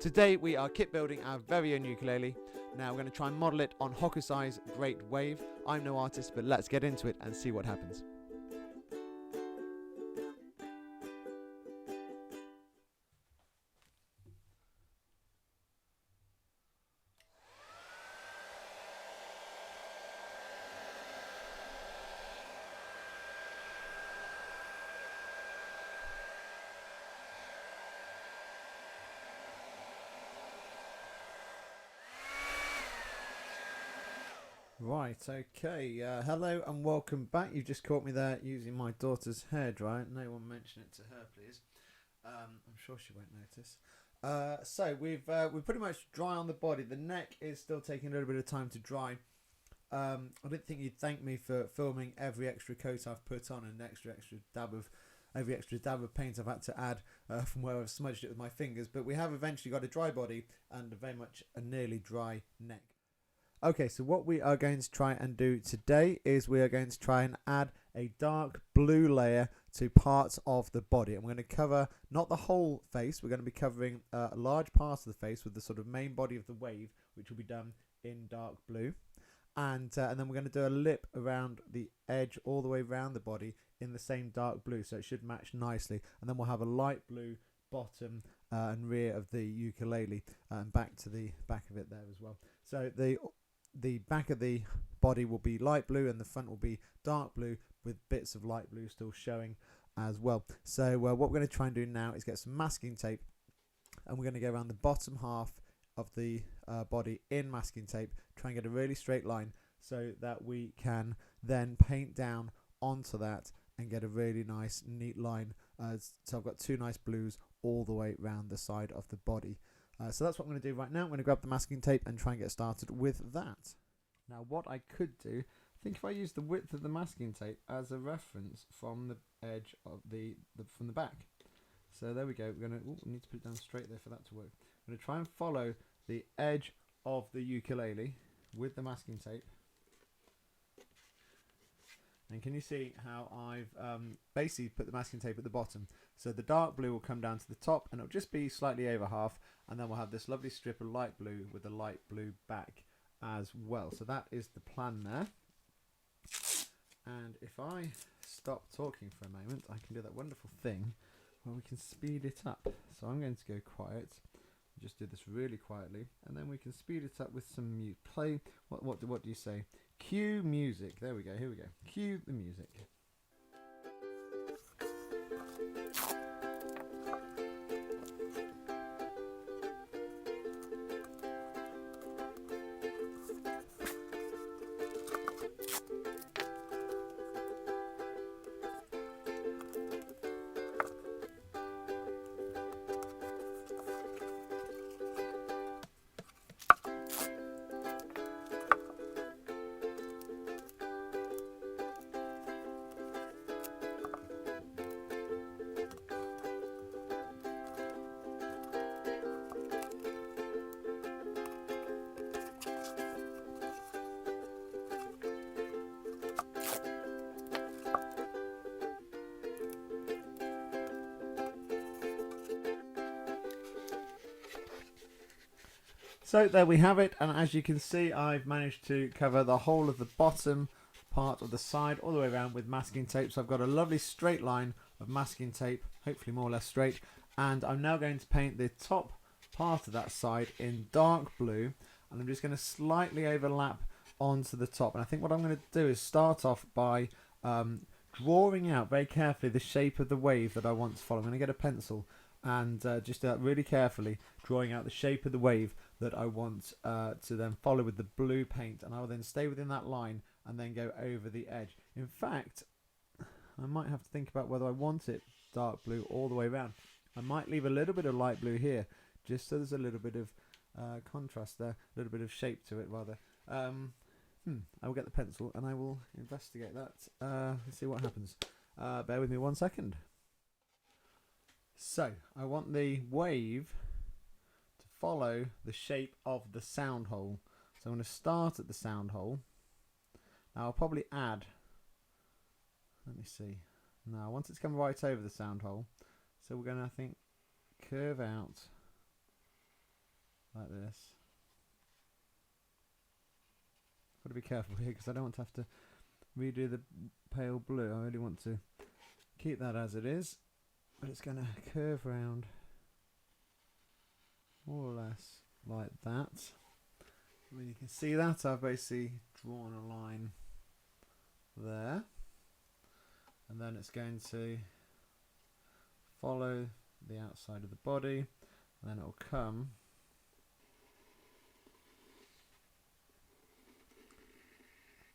Today we are kit building our very own ukulele. Now we're going to try and model it on Hokusai's Great Wave. I'm no artist, but let's get into it and see what happens. Right, okay, hello and welcome back. You just caught me there using my daughter's hairdryer. No one mention it to her, please. I'm sure she won't notice. So we're pretty much dry on the body. The neck is still taking a little bit of time to dry. I didn't think you'd thank me for filming every extra coat I've put on and every extra dab of paint I've had to add from where I've smudged it with my fingers. But we have eventually got a dry body and very much a nearly dry neck. Okay, so what we are going to try and do today is we are going to try and add a dark blue layer to parts of the body. And we're going to cover not the whole face, we're going to be covering a large part of the face with the sort of main body of the wave, which will be done in dark blue. And then we're going to do a lip around the edge all the way around the body in the same dark blue, so it should match nicely. And then we'll have a light blue bottom and rear of the ukulele and back to the back of it there as well. So the back of the body will be light blue and the front will be dark blue with bits of light blue still showing as well. So what we're going to try and do now is get some masking tape, and we're going to go around the bottom half of the body in masking tape, try and get a really straight line so that we can then paint down onto that and get a really nice neat line. So I've got two nice blues all the way around the side of the body. So that's what I'm going to do right now. I'm going to grab the masking tape and try and get started with that. Now what I could do, I think if I use the width of the masking tape as a reference from the edge of from the back. So there we go. We need to put it down straight there for that to work. I'm going to try and follow the edge of the ukulele with the masking tape. And can you see how I've basically put the masking tape at the bottom? So the dark blue will come down to the top and it'll just be slightly over half, and then we'll have this lovely strip of light blue with the light blue back as well. So that is the plan there. And if I stop talking for a moment, I can do that wonderful thing where we can speed it up. So I'm going to go quiet, just do this really quietly, and then we can speed it up with some mute. Play, what do you say? Cue music. There we go. Here we go. Cue the music. So there we have it, and as you can see, I've managed to cover the whole of the bottom part of the side all the way around with masking tape. So I've got a lovely straight line of masking tape, hopefully more or less straight, and I'm now going to paint the top part of that side in dark blue, and I'm just going to slightly overlap onto the top. And I think what I'm going to do is start off by drawing out very carefully the shape of the wave that I want to follow. I'm going to get a pencil and just really carefully drawing out the shape of the wave that I want to then follow with the blue paint, and I will then stay within that line and then go over the edge. In fact, I might have to think about whether I want it dark blue all the way around. I might leave a little bit of light blue here just so there's a little bit of contrast there, a little bit of shape to it rather. I will get the pencil and I will investigate that and see what happens. Bear with me 1 second. So I want the wave to follow the shape of the sound hole. So I'm going to start at the sound hole. Now I'll probably add, let me see. Now I want it to come right over the sound hole. So we're going to, I think, curve out like this. Got to be careful here because I don't want to have to redo the pale blue. I really want to keep that as it is, but it's going to curve round more or less like that. I mean, you can see that I've basically drawn a line there, and then it's going to follow the outside of the body, and then it will come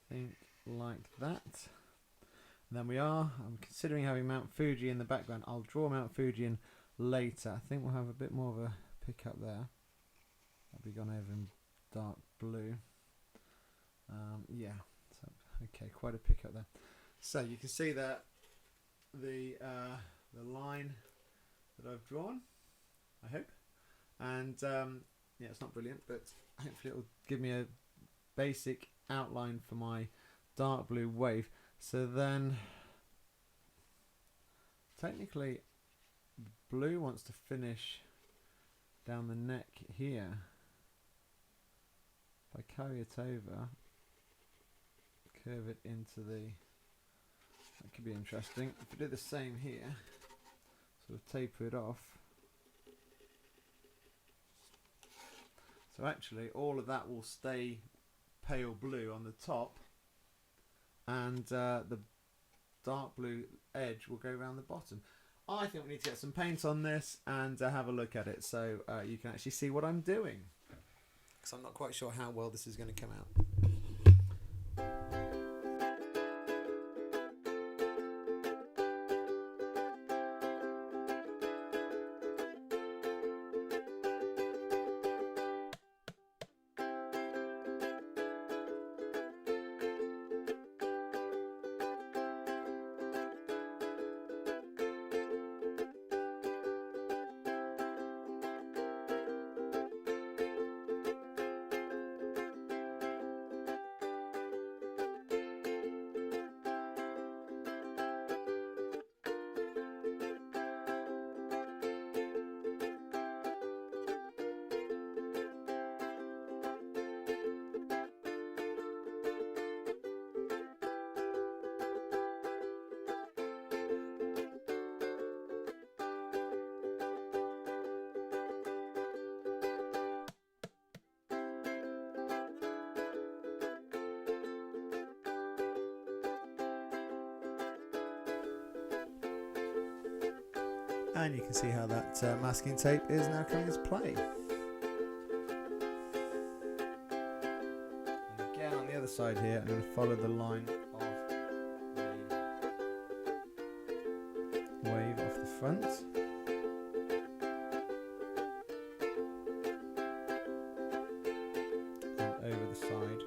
I think like that. And then I'm considering having Mount Fuji in the background. I'll draw Mount Fuji in later. I think we'll have a bit more of a pickup there. That'll be gone over in dark blue. Yeah, so, okay, quite a pickup there. So you can see that the line that I've drawn, I hope, and yeah, it's not brilliant, but hopefully it will give me a basic outline for my dark blue wave. So then technically blue wants to finish down the neck here. If I carry it over, curve it into that could be interesting. If I do the same here, sort of taper it off. So actually all of that will stay pale blue on the top, and the dark blue edge will go around the bottom. I think we need to get some paint on this and have a look at it so you can actually see what I'm doing, because I'm not quite sure how well this is going to come out. And you can see how that masking tape is now coming into play. And again on the other side here, I'm going to follow the line of the wave off the front. And over the side.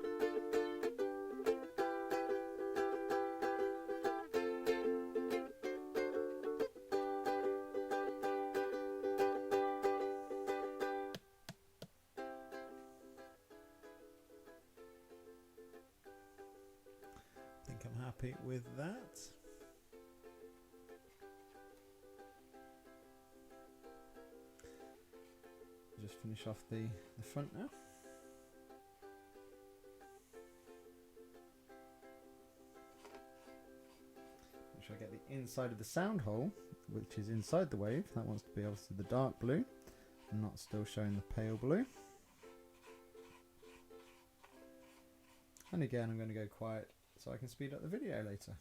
I'm happy with that. Just finish off the front now. Make sure I get the inside of the sound hole, which is inside the wave. That wants to be obviously the dark blue, and not still showing the pale blue. And again, I'm going to go quiet so I can speed up the video later.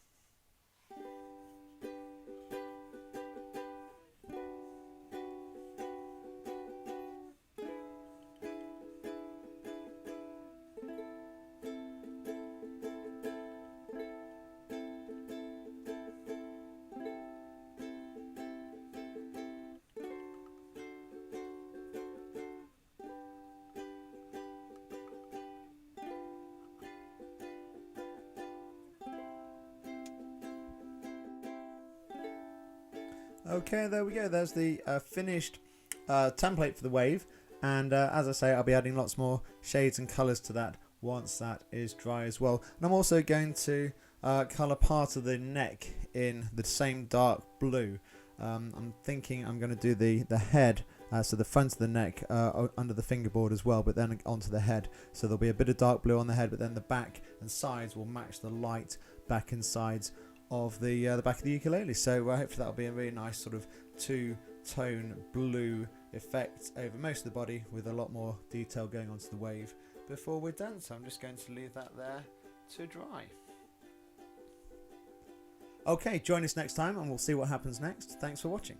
Okay, there we go. There's the finished template for the wave, and as I say, I'll be adding lots more shades and colours to that once that is dry as well. And I'm also going to colour part of the neck in the same dark blue. I'm thinking I'm going to do the head So the front of the neck under the fingerboard as well, but then onto the head. So there'll be a bit of dark blue on the head, but then the back and sides will match the light back and sides of the back of the ukulele. So hopefully that'll be a really nice sort of two-tone blue effect over most of the body, with a lot more detail going onto the wave before we're done. So I'm just going to leave that there to dry. Okay, join us next time and we'll see what happens next. Thanks for watching.